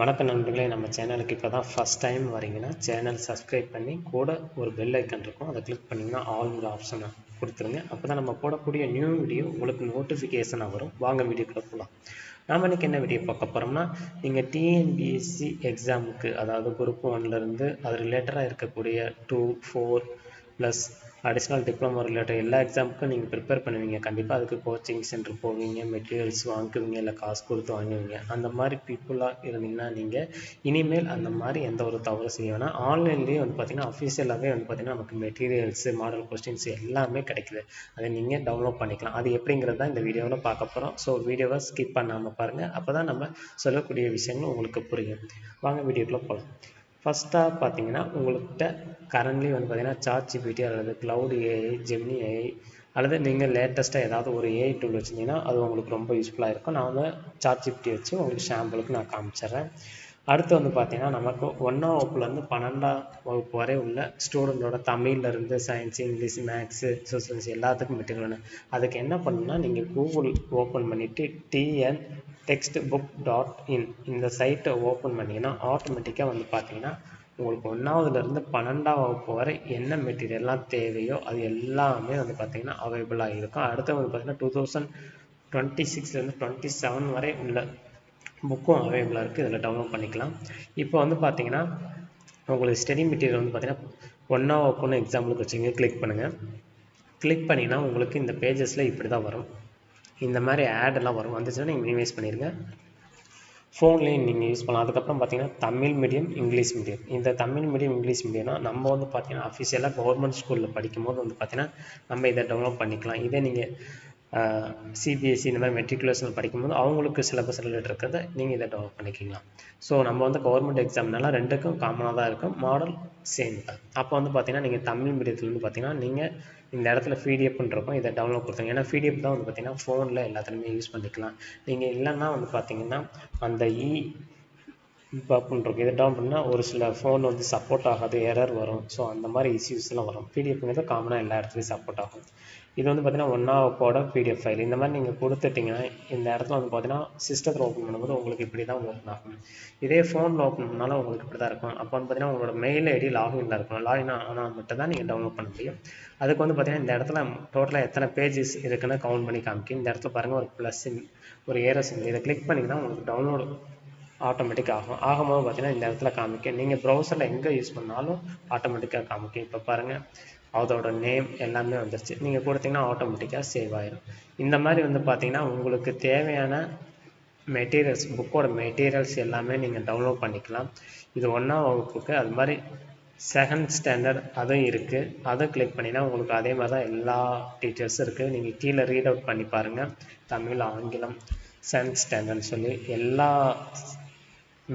வணக்கம் நண்பர்களே, நம்ம சேனலுக்கு இப்போ தான் ஃபஸ்ட் டைம் வரீங்கன்னா சேனல் சப்ஸ்கிரைப் பண்ணி கூட ஒரு பெல் ஐக்கன் இருக்கும், அதை கிளிக் பண்ணிங்கன்னா ஆல்ங்கிற ஆப்ஷனை கொடுத்துருங்க. அப்போ தான் நம்ம போடக்கூடிய நியூ வீடியோ உங்களுக்கு நோட்டிஃபிகேஷனாக வரும். வாங்க வீடியோக்குள்ளே போகலாம். நாம் இன்றைக்கி என்ன வீடியோ பார்க்க போகிறோம்னா, நீங்கள் டிஎன்பிஎஸ்சி எக்ஸாமுக்கு அதாவது குரூப் 1லேருந்து அது ரிலேட்டடாக இருக்கக்கூடிய 2, 4 ப்ளஸ் அடிஷ்னல் டிப்ளமோ ரிலேட்டட் எல்லா எக்ஸாமுக்கும் நீங்கள் ப்ரிப்பேர் பண்ணுவீங்க. கண்டிப்பாக அதுக்கு கோச்சிங் சென்டர் போவீங்க, மெட்டீரியல்ஸ் வாங்குவீங்க, இல்லை காசு கொடுத்து வாங்குவீங்க. அந்த மாதிரி பீப்புளாக இருந்தீங்கன்னா நீங்கள் இனிமேல் அந்த மாதிரி எந்த ஒரு தவறு செய்ய வேணாம். ஆன்லைன்லேயே வந்து பார்த்திங்கன்னா அஃபீஷியலாகவே வந்து பார்த்திங்கன்னா நமக்கு மெட்டீரியல்ஸு, மாடல் கொஸ்டின்ஸ் எல்லாமே கிடைக்குது. அதை நீங்கள் டவுன்லோட் பண்ணிக்கலாம். அது எப்படிங்கிறது தான் இந்த வீடியோவில் பார்க்க போகிறோம். ஸோ வீடியோவை ஸ்கிப் பண்ணாமல் பாருங்கள். அப்போ தான் நம்ம சொல்லக்கூடிய விஷயங்கள் உங்களுக்கு புரியும். வாங்க வீடியோக்குள்ளே போகலாம். ஃபஸ்ட்டாக பார்த்தீங்கன்னா உங்கள்கிட்ட கரண்ட்லி வந்து பார்த்தீங்கன்னா ChatGPT அல்லது க்ளவுட் ஏஐ, ஜெமினி ஏஐ அல்லது நீங்கள் லேட்டஸ்ட்டாக ஏதாவது ஒரு ஏஐ டூல் வச்சுருந்தீங்கன்னா அது உங்களுக்கு ரொம்ப யூஸ்ஃபுல்லாக இருக்கும். நான் வந்து ChatGPT வச்சு உங்களுக்கு ஷாம்பிளுக்கு நான் காமிச்சிட்றேன். அடுத்து வந்து பார்த்திங்கன்னா நமக்கு 1ஆம் வகுப்புலேருந்து 12ஆம் வகுப்பு வரை உள்ள ஸ்டூடெண்ட்டோட தமிழ்லேருந்து சயின்ஸு, இங்கிலீஷ், மேக்ஸு, சோசியல்ஸ் எல்லாத்துக்கும் மெட்டீரியல் வேணும். அதுக்கு என்ன பண்ணணும்னா நீங்கள் கூகுள் ஓப்பன் பண்ணிவிட்டு TN-textbook.in இந்த சைட்டை ஓப்பன் பண்ணிங்கன்னா ஆட்டோமேட்டிக்காக வந்து பார்த்தீங்கன்னா உங்களுக்கு 1ஆவதுலேருந்து 12ஆம் வகுப்பு வரை என்ன மெட்டீரியல்லாம் தேவையோ அது எல்லாமே வந்து பார்த்திங்கன்னா அவைலபிளாக இருக்கும். அடுத்து வந்து பார்த்திங்கன்னா 2026லேருந்து 27 வரை உள்ள புக்கும் அவைலபிளாக இருக்குது. இதில் டவுன்லோட் பண்ணிக்கலாம். இப்போ வந்து பார்த்திங்கன்னா உங்களுக்கு ஸ்டடி மெட்டீரியல் வந்து பார்த்திங்கன்னா 1ஆம் வகுப்புன்னு எக்ஸாம்பிளுக்கு வச்சுங்க, கிளிக் பண்ணுங்கள். கிளிக் பண்ணிங்கன்னா உங்களுக்கு இந்த பேஜஸில் இப்படி தான் வரும். இந்த மாதிரி ஆடெல்லாம் வரும். வந்துச்சுன்னா நீங்கள் மினிமைஸ் பண்ணிடுங்க. ஃபோன்லேயும் நீங்கள் யூஸ் பண்ணலாம். அதுக்கப்புறம் பார்த்தீங்கன்னா தமிழ் மீடியம், இங்கிலீஷ் மீடியம். இந்த தமிழ் மீடியம், இங்கிலீஷ் மீடியம்னா நம்ம வந்து பார்த்தீங்கன்னா அஃபிஷியலாக கவர்மெண்ட் ஸ்கூலில் படிக்கும்போது வந்து பார்த்தீங்கன்னா நம்ம இதை டவுன்லோட் பண்ணிக்கலாம். இதே நீங்கள் சிபிஎஸ்சி இந்த மாதிரி மெட்ரிகுலேஷன் படிக்கும்போது அவங்களுக்கு சிலபஸ் ரிலேட்டட் இருக்கிறத நீங்கள் இதை டவுன்லோட் பண்ணிக்கலாம். ஸோ நம்ம வந்து கவர்மெண்ட் எக்ஸாம்னால ரெண்டுக்கும் காமனாக தான் இருக்கும், மாடல் சேம் தான். அப்போ வந்து பார்த்தீங்கன்னா நீங்கள் தமிழ் மீடியத்தில் வந்து பார்த்தீங்கன்னா நீங்கள் இந்த இடத்துல பிடிஎஃப்னு இருக்கும், இதை டவுன்லோட் கொடுத்துருங்க. ஏன்னா பிடிஎஃப் தான் வந்து பார்த்தீங்கன்னா ஃபோனில் எல்லாத்துலேயுமே யூஸ் பண்ணிக்கலாம். நீங்கள் இல்லைன்னா வந்து பார்த்தீங்கன்னா அந்த பப்னு இருக்கும், இதை டவுன் பண்ணால் ஒரு சில ஃபோன் வந்து சப்போர்ட் ஆகாது, எரர் வரும். ஸோ அந்த மாதிரி இஷ்யூஸ்லாம் வரும். பிடிஎஃப்ங்கிறது காமனாக எல்லா இடத்துலையும் சப்போர்ட் ஆகும். இது வந்து பார்த்தீங்கன்னா 1ஆம் வகுப்போட பிடிஎஃப் ஃபைல். இந்த மாதிரி நீங்கள் கொடுத்துட்டிங்கன்னா இந்த இடத்துல வந்து பார்த்தீங்கன்னா சிஸ்டத்தில் ஓப்பன் பண்ணும்போது உங்களுக்கு இப்படி தான் ஓப்பன் ஆகும். இதே ஃபோனில் ஓப்பன் பண்ணாலும் உங்களுக்கு இப்படி தான் இருக்கும். அப்போ வந்து பார்த்தீங்கன்னா உங்களோட மெயில் ஐடி லாகின்ல இருக்கும். லாகின் ஆனால் மட்டும் தான் நீங்கள் டவுன்லோட் பண்ண முடியும். அதுக்கு வந்து பார்த்தீங்கன்னா இந்த இடத்துல டோட்டலாக எத்தனை பேஜஸ் இருக்குன்னு கவுண்ட் பண்ணி காமிக்கும். இந்த இடத்துல பாருங்கள் ஒரு ப்ளஸ் ஒரு ஏரோ சிம்பிள், இதை கிளிக் பண்ணிங்கன்னா உங்களுக்கு டவுன்லோடு ஆட்டோமேட்டிக்காக ஆகும்போது பார்த்தீங்கன்னா இந்த இடத்துல காமிக்கும். நீங்கள் ப்ரௌசரில் எங்கே யூஸ் பண்ணாலும் ஆட்டோமேட்டிக்காக காமிக்கும். இப்போ பாருங்கள் அதோட நேம் எல்லாமே வந்துருச்சு. நீங்கள் கொடுத்தீங்கன்னா ஆட்டோமேட்டிக்காக சேவ் ஆயிடும். இந்த மாதிரி வந்து பார்த்தீங்கன்னா உங்களுக்கு தேவையான மெட்டீரியல்ஸ், புக்கோட மெட்டீரியல்ஸ் எல்லாமே நீங்கள் டவுன்லோட் பண்ணிக்கலாம். இது 1ஆம் வகுப்புக்கு. அது மாதிரி செகண்ட் ஸ்டாண்டர்ட் அதுவும் இருக்குது. அதை கிளிக் பண்ணிங்கன்னா உங்களுக்கு அதே மாதிரி தான் எல்லா டீட்டெயில்ஸும் இருக்குது. நீங்கள் கீழே ரீட் அவுட் பண்ணி பாருங்கள். தமிழ், ஆங்கிலம், செகண்ட் ஸ்டாண்டர்ட்னு சொல்லி எல்லா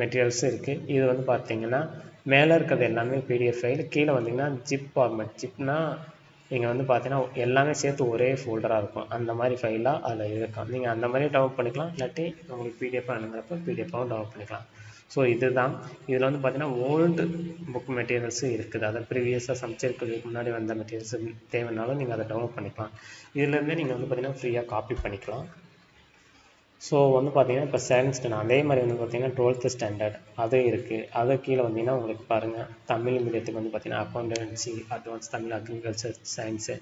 மெட்டீரியல்ஸும் இருக்குது. இது வந்து பார்த்தீங்கன்னா மேலே இருக்கிறது எல்லாமே பிடிஎஃப் ஃபைல், கீழே வந்தீங்கன்னா ஜிப் ஃபார்மேட். ஜிப்னா நீங்கள் வந்து பார்த்தீங்கன்னா எல்லாமே சேர்த்து ஒரே ஃபோல்டராக இருக்கும். அந்த மாதிரி ஃபைலாக அதில் இருக்கும். நீங்கள் அந்த மாதிரி டவுன்லோட் பண்ணிக்கலாம். இல்லாட்டி உங்களுக்கு பிடிஎஃபாக அனுப்புகிறப்ப பிடிஎஃபாகவும் டவுன்லோட் பண்ணிக்கலாம். ஸோ இதுதான். இதில் வந்து பார்த்தீங்கன்னா ஓல்டு புக் மெட்டீரியல்ஸும் இருக்குது. அதை ப்ரீவியஸாக சமைச்சிருக்கிறதுக்கு முன்னாடி வந்த மெட்டீரியல்ஸ் தேவைனாலும் நீங்கள் அதை டவுன்லோட் பண்ணிக்கலாம். இதுலேருந்தே நீங்கள் வந்து பார்த்தீங்கன்னா ஃப்ரீயாக காப்பி பண்ணிக்கலாம். ஸோ வந்து பார்த்தீங்கன்னா இப்போ செகண்ட் ஸ்டாண்டர்ட் அதே மாதிரி வந்து பார்த்தீங்கன்னா 12th ஸ்டாண்டர்ட் அதுவும் இருக்குது. அது கீழே வந்தீங்கன்னா உங்களுக்கு பாருங்கள் தமிழ் மீடியத்துக்கு வந்து பார்த்தீங்கன்னா accountancy, advance Tamil, agriculture science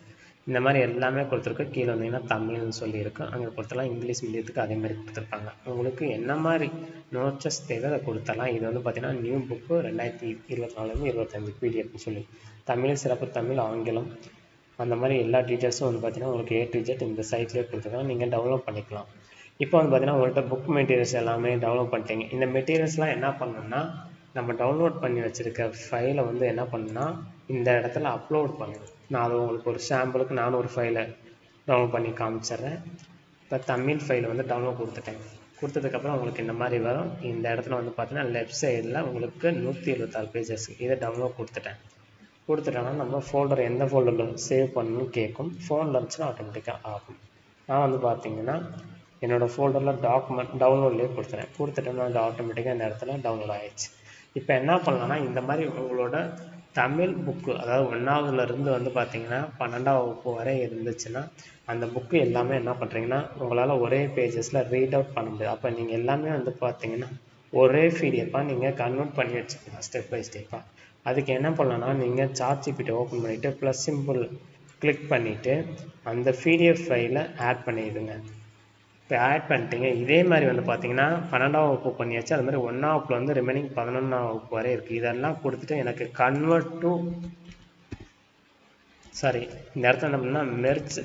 இந்த மாதிரி எல்லாமே கொடுத்துருக்கு. கீழே வந்தீங்கன்னா தமிழ்னு சொல்லியிருக்கு, அங்கே கொடுத்துடலாம். இங்கிலீஷ் மீடியத்துக்கு அதே மாதிரி கொடுத்துருப்பாங்க. உங்களுக்கு என்ன மாதிரி நோட்சஸ் தேவை அதை கொடுத்துடலாம். இது வந்து பார்த்தீங்கன்னா நியூ புக்கு 2024-25 பிடிஎஃப்னு சொல்லி தமிழ் சிறப்பு, தமிழ், ஆங்கிலம் அந்த மாதிரி எல்லா டீட்டெயில்ஸும் வந்து பார்த்தீங்கன்னா உங்களுக்கு A to Z இந்த சைட்லேயே கொடுத்துருக்காங்க. நீங்கள் டவுன்லோட் பண்ணிக்கலாம். இப்போ வந்து பார்த்தீங்கன்னா உங்கள்கிட்ட புக் மெட்டீரியல்ஸ் எல்லாமே டவுன்லோட் பண்ணிட்டீங்க. இந்த மெட்டீரியல்ஸ்லாம் என்ன பண்ணணும்னா நம்ம டவுன்லோட் பண்ணி வச்சுருக்க ஃபைலை வந்து என்ன பண்ணணும்னா இந்த இடத்துல அப்லோட் பண்ணணும். நான் அது உங்களுக்கு ஒரு சாம்பிளுக்கு நானும் ஒரு ஃபைலை டவுன்லோட் பண்ணி காமிச்சிட்றேன். இப்போ தமிழ் ஃபைலை வந்து டவுன்லோட் கொடுத்துட்டேன். கொடுத்ததுக்கப்புறம் உங்களுக்கு இந்த மாதிரி வரும். இந்த இடத்துல வந்து பார்த்தீங்கன்னா லெஃப்ட் சைடில் உங்களுக்கு 176 பேஜஸ் இதை டவுன்லோட் கொடுத்துட்டோன்னா நம்ம ஃபோல்டர் எந்த ஃபோல்டரில் சேவ் பண்ணணும்னு கேட்கும். ஃபோனில் இருந்துச்சுன்னா ஆட்டோமேட்டிக்காக ஆகும். நான் வந்து பார்த்தீங்கன்னா என்னோடய ஃபோல்டரில் டாக்குமெண்ட் டவுன்லோட்லேயே கொடுத்துட்டேன்னா அது ஆட்டோமேட்டிக்காக இந்த இடத்துல டவுன்லோட் ஆகிடுச்சு. இப்போ என்ன பண்ணலான்னா இந்த மாதிரி உங்களோட தமிழ் புக்கு அதாவது 1ஆவதுலேருந்து வந்து பார்த்தீங்கன்னா 12ஆம் வகுப்பு வரை இருந்துச்சுன்னா அந்த புக்கு எல்லாமே என்ன பண்ணுறீங்கன்னா உங்களால் ஒரே பேஜஸில் ரீட் அவுட் பண்ண முடியாது. அப்போ நீங்கள் எல்லாமே வந்து பார்த்தீங்கன்னா ஒரே பிடிஎஃபாக நீங்கள் கன்வெர்ட் பண்ணி வச்சுக்கலாம் ஸ்டெப் பை ஸ்டெப்பாக. அதுக்கு என்ன பண்ணலாம்னா, நீங்கள் சாட்ஜிபிடி ஓப்பன் பண்ணிவிட்டு ப்ளஸ் சிம்பிள் கிளிக் பண்ணிவிட்டு அந்த பிடிஎஃப் ஃபைலை ஆட் பண்ணிடுங்க. இப்போ ஆட் பண்ணிட்டீங்க. இதே மாதிரி வந்து பார்த்தீங்கன்னா 12ஆம் வகுப்பு பண்ணியாச்சு. அது மாதிரி 1ஆம் வகுப்பில் வந்து ரிமைனிங் 11ஆம் வகுப்பு வரை இருக்குது. இதெல்லாம் கொடுத்துட்டு எனக்கு கன்வெர்ட் டு இந்த இடத்துல என்ன பண்ணால் மெர்ஜ்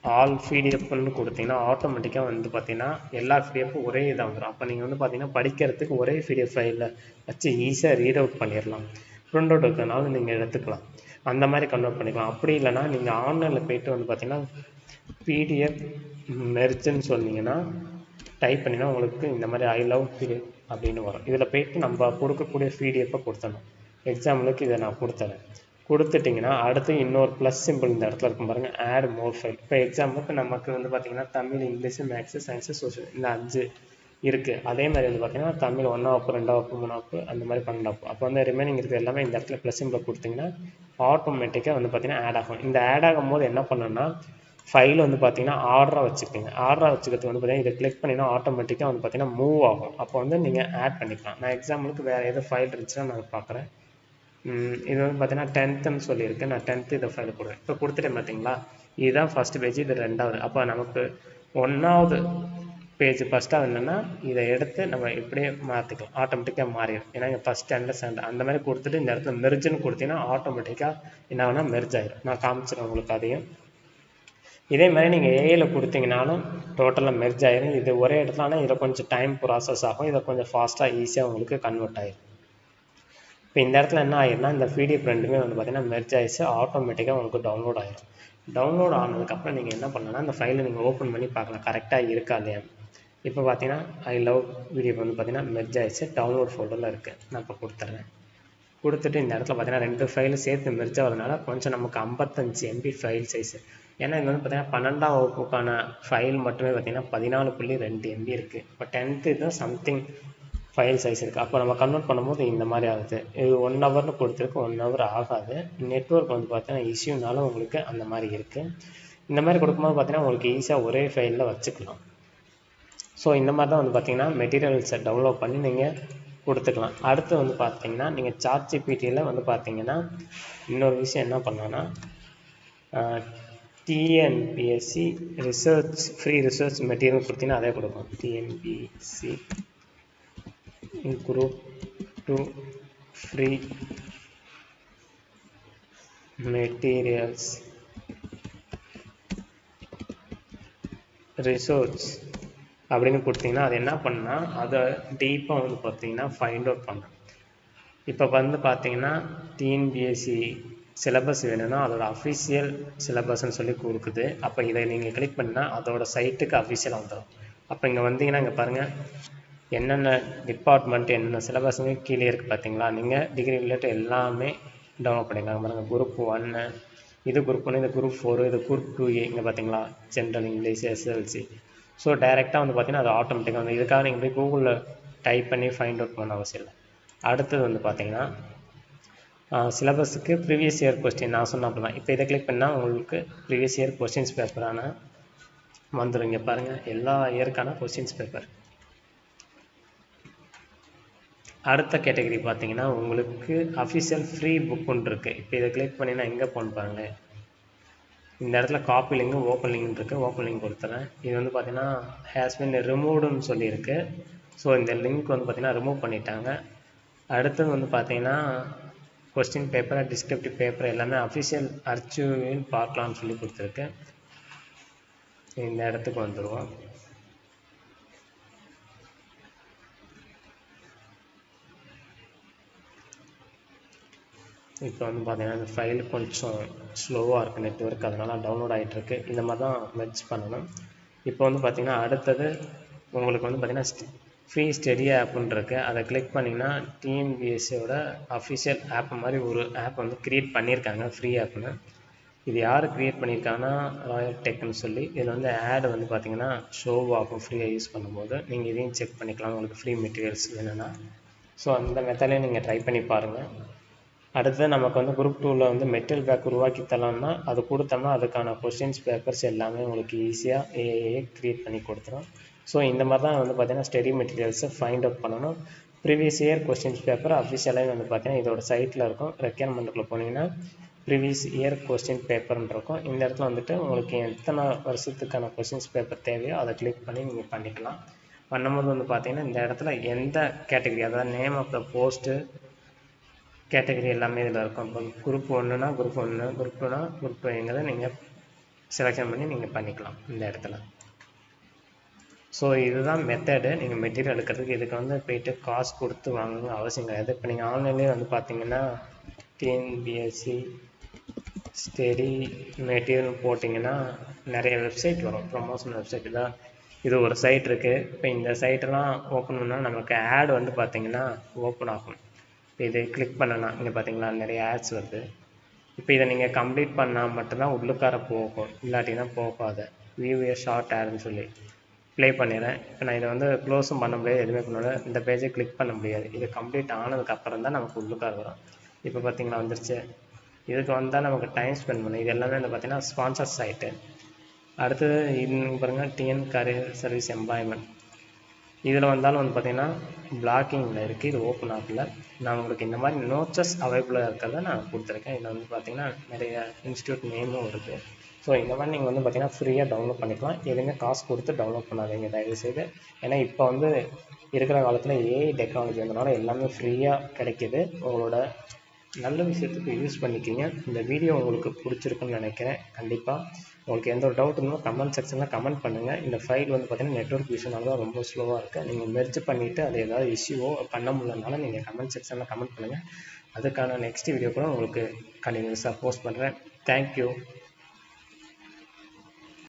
ஆல் பிடிஎஃப்னு கொடுத்தீங்கன்னா ஆட்டோமேட்டிக்காக வந்து பார்த்தீங்கன்னா எல்லா பிடிஎஃப்பும் ஒரே இதாக வந்துடும். அப்போ நீங்கள் வந்து பார்த்தீங்கன்னா படிக்கிறதுக்கு ஒரே பிடிஎஃப் ஃபைலில் வச்சு ஈஸியாக ரீட் அவுட் பண்ணிடலாம். ப்ரிண்ட் அவுட் இருக்கிறனால நீங்கள் எடுத்துக்கலாம். அந்த மாதிரி கன்வெர்ட் பண்ணிக்கலாம். அப்படி இல்லைனா நீங்கள் ஆன்லைனில் போய்ட்டு வந்து பார்த்தீங்கன்னா பிடிஎஃப் மெர்ஜ்ன்னு சொன்னீங்கன்னா டைப் பண்ணினா உங்களுக்கு இந்த மாதிரி ஐ லவ் பிடிஎஃப் அப்படின்னு வரும். இதில் போய்ட்டு நம்ம கொடுக்கக்கூடிய பிடிஎஃப்பை கொடுத்தணும். எக்ஸாம்பிளுக்கு இதை நான் கொடுத்துறேன். கொடுத்துட்டிங்கன்னா அடுத்து இன்னொரு ப்ளஸ் சிம்பிள் இந்த இடத்துல இருக்கும் பாருங்கள், ஆட் மோர் ஃபைல். இப்போ எக்ஸாம்பிளுக்கு நமக்கு வந்து பார்த்திங்கன்னா Tamil, English, maths, science, social இந்த 5 இருக்குது. அதே மாதிரி வந்து பார்த்திங்கன்னா தமிழ் 1ஆம் வகுப்பு, 2ஆம் வகுப்பு, 3ஆம் வகுப்பு அந்த மாதிரி 12ஆம் வகுப்பு. அப்போ வந்து ரிமைனிங் இருக்குது எல்லாமே இந்த இடத்துல ப்ளஸ் சிம்பிள் கொடுத்திங்கன்னா ஆட்டோமேட்டிக்காக வந்து பார்த்திங்கன்னா ஆட் ஆகும். இந்த ஆட் ஆகும்போது என்ன பண்ணணும்னா ஃபைல் வந்து பார்த்திங்கன்னா ஆர்டராக வச்சுக்கோங்க. ஆர்டராக வச்சுக்கிறதுக்கு வந்து பார்த்திங்கன்னா இதை கிளிக் பண்ணினா ஆட்டோமேட்டிக்காக வந்து பார்த்திங்கன்னா மூவ் ஆகும். அப்போ வந்து நீங்கள் ஆட் பண்ணிக்கலாம். நான் எக்ஸாம்பிளுக்கு வேறு எது ஃபைல் இருந்துச்சுன்னா நான் பார்க்குறேன். இது வந்து பார்த்தீங்கன்னா 10ன்னு சொல்லியிருக்கேன். நான் 10th இதை ஃபைல் கொடுக்குறேன். இப்போ கொடுத்துட்டேன் பார்த்தீங்களா, இதுதான் ஃபஸ்ட்டு பேஜ், இது 2வது. அப்போ நமக்கு 1வது பேஜ் ஃபஸ்ட்டாக என்னென்னா இதை எடுத்து நம்ம இப்படியே மாற்றிக்கலாம். ஆட்டோமேட்டிக்காக மாறிடும். ஏன்னா இங்கே ஃபஸ்ட் ஸ்டாண்டர்ட் அந்த மாதிரி கொடுத்துட்டு இந்த இடத்துல மெர்ஜுன்னு கொடுத்தீங்கன்னா ஆட்டோமேட்டிக்காக என்ன ஆகுனா மெர்ஜ் ஆகிடும். நான் காமிச்சிடுறேன் உங்களுக்கு அதையும். இதே மாதிரி நீங்கள் ஏஐயில் கொடுத்தீங்கனாலும் டோட்டலாக மெர்ஜ் ஆகிடும். இது ஒரே இடத்துல, ஆனால் இதில் கொஞ்சம் டைம் ப்ராசஸ் ஆகும். இதை கொஞ்சம் ஃபாஸ்ட்டாக ஈஸியாக உங்களுக்கு கன்வெர்ட் ஆகிடும். இப்போ இந்த இடத்துல என்ன ஆகிடும்னா இந்த பிடிஎஃப் ரெண்டுமே வந்து பார்த்திங்கன்னா மெர்ஜ் ஆகிடுச்சு. ஆட்டோமேட்டிக்காக உங்களுக்கு டவுன்லோட் ஆகிடும். டவுன்லோட் ஆனதுக்கப்புறம் நீங்கள் என்ன பண்ணலாம்னா அந்த ஃபைலை நீங்கள் ஓப்பன் பண்ணி பார்க்கலாம் கரெக்டாக இருக்கா இல்லையா. இப்போ பார்த்தீங்கன்னா ஐ லவ் பிடிஎஃப் வந்து பார்த்திங்கன்னா மெர்ஜ் ஆகிடுச்சு, டவுன்லோட் ஃபோல்டரில் இருக்குது. நான் இப்போ கொடுத்துட்றேன். கொடுத்துட்டு இந்த இடத்துல பார்த்தீங்கன்னா 2 ஃபைலும் சேர்த்து மெர்ஜ் ஆகிறதுனால கொஞ்சம் நமக்கு 55 MB ஃபைல் சைஸு. ஏன்னா இது வந்து பார்த்திங்கன்னா 12ஆம் வகுப்புக்கான ஃபைல் மட்டுமே பார்த்திங்கன்னா 14.2 MB இருக்குது. இப்போ 10th இதுதான் சம்திங் ஃபைல் சைஸ் இருக்குது. அப்போ நம்ம கன்வெர்ட் பண்ணும்போது இந்த மாதிரி ஆகுது. இது 1 ஹவர்னு கொடுத்துருக்கு, 1 ஹவர் ஆகாது. நெட்ஒர்க் வந்து பார்த்தீங்கன்னா இஷ்யூனால உங்களுக்கு அந்த மாதிரி இருக்குது. இந்த மாதிரி கொடுக்கும்போது பார்த்தீங்கன்னா உங்களுக்கு ஈஸியாக ஒரே ஃபைலில் வச்சுக்கலாம். ஸோ இந்த மாதிரி தான் வந்து பார்த்திங்கன்னா மெட்டீரியல்ஸை டவுன்லோட் பண்ணி நீங்கள் கொடுத்துக்கலாம். அடுத்து வந்து பார்த்தீங்கன்னா நீங்கள் சாட்ஜிபிடியில் வந்து பார்த்தீங்கன்னா இன்னொரு விஷயம் என்ன பண்ணலான்னா TNPSC research free research material கொடுத்தீங்கன்னா அதே கொடுக்கும். TNPSC group 2 free materials resource அப்படின்னு கொடுத்தீங்கன்னா அது என்ன பண்ணால் அதை டீப்பாக வந்து பார்த்தீங்கன்னா ஃபைண்ட் அவுட் பண்ணணும். இப்போ வந்து பார்த்தீங்கன்னா டிஎன்பிஎஸ்சி சிலபஸ் வேணும்னா அதோட அஃபிஷியல் சிலபஸ்ன்னு சொல்லி கொடுக்குது. அப்போ இதை நீங்கள் கிளிக் பண்ணால் அதோட சைட்டுக்கு அஃபிஷியலாக வந்துடும். அப்போ இங்கே வந்தீங்கன்னா இங்கே பாருங்கள் என்னென்ன டிபார்ட்மெண்ட் என்னென்ன சிலபஸ்ங்க கீழே இருக்குது பார்த்தீங்களா. நீங்கள் டிகிரி ரிலேட்டட் எல்லாமே டவுன்லோட் பண்ணிக்கலாம். பாருங்கள் குரூப் 1 இது குரூப் 1, இது குரூப் 4, இது குரூப் 2A இங்கே பார்த்தீங்களா, ஜென்ரல் இங்கிலீஷ், எஸ்எல்சி. ஸோ டைரெக்டாக வந்து பார்த்தீங்கன்னா அது ஆட்டோமேட்டிக்காக வந்து இதுக்காக நீங்கள் போய் கூகுளில் டைப் பண்ணி ஃபைண்ட் அவுட் பண்ண அவசியம் இல்லை. அடுத்தது வந்து பார்த்தீங்கன்னா சிலபஸுக்கு ப்ரீவியஸ் இயர் கொஸ்டின் நான் சொன்ன அப்படி தான். இப்போ இதை கிளிக் பண்ணால் உங்களுக்கு ப்ரீவியஸ் இயர் கொஸ்டின்ஸ் பேப்பரான வந்துடும். இங்கே பாருங்கள் எல்லா இயருக்கான கொஸ்டின்ஸ் பேப்பர். அடுத்த கேட்டகரி பார்த்தீங்கன்னா உங்களுக்கு அஃபிஷியல் ஃப்ரீ புக் ஒன்று இருக்குது. இப்போ இதை கிளிக் பண்ணிங்கன்னா எங்கே போகணும் பாருங்கள். இந்த இடத்துல காப்பி லிங்கு ஓப்பன் லிங்க் இருக்குது. ஓப்பன் லிங்க் கொடுத்துறேன். இது வந்து பார்த்தீங்கன்னா ஹேஸ் பின் ரிமூவ்டுன்னு சொல்லியிருக்கு. ஸோ இந்த லிங்க் வந்து பார்த்தீங்கன்னா ரிமூவ் பண்ணிட்டாங்க. அடுத்தது வந்து பார்த்தீங்கன்னா கொஸ்டின் பேப்பர், டிஸ்கிரிப்டிவ் பேப்பர் எல்லாமே அஃபிஷியல் அர்ச்சிவ்னு பார்க்கலான்னு சொல்லி கொடுத்துருக்கு. இந்த இடத்துக்கு வந்துடுவோம். இப்போ வந்து பார்த்தீங்கன்னா இந்த ஃபைல் கொஞ்சம் ஸ்லோவாக இருக்குது நெட்வொர்க், அதனால் டவுன்லோட் ஆகிட்டுருக்கு. இந்த மாதிரி தான் மெர்ஜ் பண்ணணும். இப்போ வந்து பார்த்திங்கன்னா அடுத்தது உங்களுக்கு வந்து பார்த்திங்கன்னா ஃப்ரீ ஸ்டடி ஆப்புன்னு இருக்குது. அதை கிளிக் பண்ணிங்கன்னா டிஎன்பிஎஸ்சியோட அஃபிஷியல் ஆப் மாதிரி ஒரு ஆப் வந்து க்ரியேட் பண்ணியிருக்காங்க, ஃப்ரீ ஆப்னு. இது யார் க்ரியேட் பண்ணியிருக்காங்கன்னா ராயல் டெக்னு சொல்லி. இதில் வந்து ஆட் வந்து பார்த்திங்கன்னா ஷோ ஆகும் ஃப்ரீயாக யூஸ் பண்ணும்போது. நீங்கள் இதையும் செக் பண்ணிக்கலாம் உங்களுக்கு ஃப்ரீ மெட்டீரியல்ஸ் வேணும்னா. ஸோ அந்த மெத்தட்லேயே நீங்கள் ட்ரை பண்ணி பாருங்கள். அடுத்தது நமக்கு வந்து குரூப் 2ல் வந்து மெட்டீரியல் பேக் உருவாக்கி தரலாம்னா அது கொடுத்தோம்னா அதுக்கான கொஸ்டின்ஸ் பேப்பர்ஸ் எல்லாமே உங்களுக்கு ஈஸியாக ஏஐ க்ரியேட் பண்ணி கொடுத்துரும். ஸோ இந்த மாதிரி தான் வந்து பார்த்தீங்கன்னா ஸ்டடி மெட்டீரியல்ஸை ஃபைண்ட் அவுட் பண்ணணும். ப்ரீவியஸ் இயர் கொஸ்டின்ஸ் பேப்பர் அஃபிஷியலாகவே வந்து பார்த்தீங்கன்னா இதோட சைட்டில் இருக்கும். ரெக்யர்மெண்ட்டுக்குள்ளே போனீங்கன்னா ப்ரீவியஸ் இயர் கொஸ்டின் பேப்பர்னு இருக்கும். இந்த இடத்துல வந்துட்டு உங்களுக்கு எத்தனை வருஷத்துக்கான கொஸ்டின்ஸ் பேப்பர் தேவையோ அதை கிளிக் பண்ணி நீங்கள் பண்ணிக்கலாம். பண்ணும்போது வந்து பார்த்தீங்கன்னா இந்த இடத்துல எந்த கேட்டகரி, அதாவது name of the post, category எல்லாமே இதில் இருக்கும். இப்போ குரூப் 1னா குரூப் 1, குரூப் 2னா குரூப் 2ங்கிறத நீங்கள் செலெக்ஷன் பண்ணி நீங்கள் பண்ணிக்கலாம் இந்த இடத்துல. ஸோ இதுதான் மெத்தடு. நீங்கள் மெட்டீரியல் எடுக்கிறதுக்கு இதுக்கு வந்து போய்ட்டு காசு கொடுத்து வாங்கணும்னு அவசியம் கிடையாது. இப்போ நீங்கள் ஆன்லைன்லேயே வந்து பார்த்தீங்கன்னா டிஎன்பிஎஸ்சி ஸ்டடி மெட்டீரியல் போட்டிங்கன்னா நிறைய வெப்சைட் வரும், ப்ரொமோஷன் வெப்சைட் தான். இது ஒரு சைட் இருக்குது. இப்போ இந்த சைட்டெல்லாம் ஓப்பன் பண்ணால் நமக்கு ஆட் வந்து பார்த்திங்கன்னா ஓப்பன் ஆகும். இப்போ இதை கிளிக் பண்ணனா இங்கே பார்த்தீங்களா நிறைய ஆட்ஸ் வருது. இப்போ இதை நீங்கள் கம்ப்ளீட் பண்ணால் மட்டும்தான் உள்ளுக்கார போகும், இல்லாட்டினா போகாது. வியூ ஏ ஷார்ட் ஆடுன்னு சொல்லி ப்ளே பண்ணிடுறேன். இப்போ நான் இதை வந்து க்ளோஸும் பண்ண முடியாது, எதுவுமே பண்ணல. இந்த பேஜை கிளிக் பண்ண முடியாது. இது கம்ப்ளீட் ஆனதுக்கப்புறம் தான் நமக்கு உள்ளுக்கார வரும். இப்போ பார்த்தீங்களா வந்துருச்சு. இதுக்கு வந்தால் நமக்கு டைம் ஸ்பெண்ட் பண்ணணும். இது எல்லாமே வந்து பார்த்திங்கன்னா ஸ்பான்சர் சைட்டு. அடுத்தது இது பாருங்கள், டிஎன் கரியர் சர்வீஸ் எம்ப்ளாய்மெண்ட். இதில் வந்தாலும் வந்து பார்த்திங்கன்னா பிளாக்கிங்கில் இருக்குது, இது ஓப்பன் ஆகல. நான் உங்களுக்கு இந்த மாதிரி நோட்ஸஸ் அவைலபிளாக இருக்கிறத நான் கொடுத்துருக்கேன். இதில் வந்து பார்த்திங்கன்னா நிறைய இன்ஸ்டியூட் நேமும் இருக்குது. ஸோ இந்த மாதிரி நீங்கள் வந்து பார்த்திங்கன்னா ஃப்ரீயாக டவுன்லோட் பண்ணிக்கலாம். எதுவுமே காசு கொடுத்து டவுன்லோட் பண்ணாதீங்க தயவுசெய்து. ஏன்னா இப்போ வந்து இருக்கிற காலத்தில் ஏஐ டெக்னாலஜி வந்தனால எல்லாமே ஃப்ரீயாக கிடைக்கிது. உங்களோட நல்ல விஷயத்துக்கு யூஸ் பண்ணிக்கிங்க. இந்த வீடியோ உங்களுக்கு பிடிச்சிருக்குன்னு நினைக்கிறேன். கண்டிப்பாக உங்களுக்கு எந்த ஒரு டவுட் இருந்தாலும் கமெண்ட் செக்ஷனில் கமெண்ட் பண்ணுங்கள். இந்த ஃபைல் வந்து பார்த்திங்கன்னா நெட்வொர்க் இஷ்யூனால தான் ரொம்ப ஸ்லோவாக இருக்குது. நீங்கள் மெர்ஜ் பண்ணிவிட்டு அது ஏதாவது இஷ்யூவோ பண்ண முடியலனாலும் நீங்கள் கமெண்ட் செக்ஷனில் கமெண்ட் பண்ணுங்கள். அதுக்கான நெக்ஸ்ட் வீடியோ கூட உங்களுக்கு கண்டினியூஸாக போஸ்ட் பண்ணுறேன். தேங்க்யூ.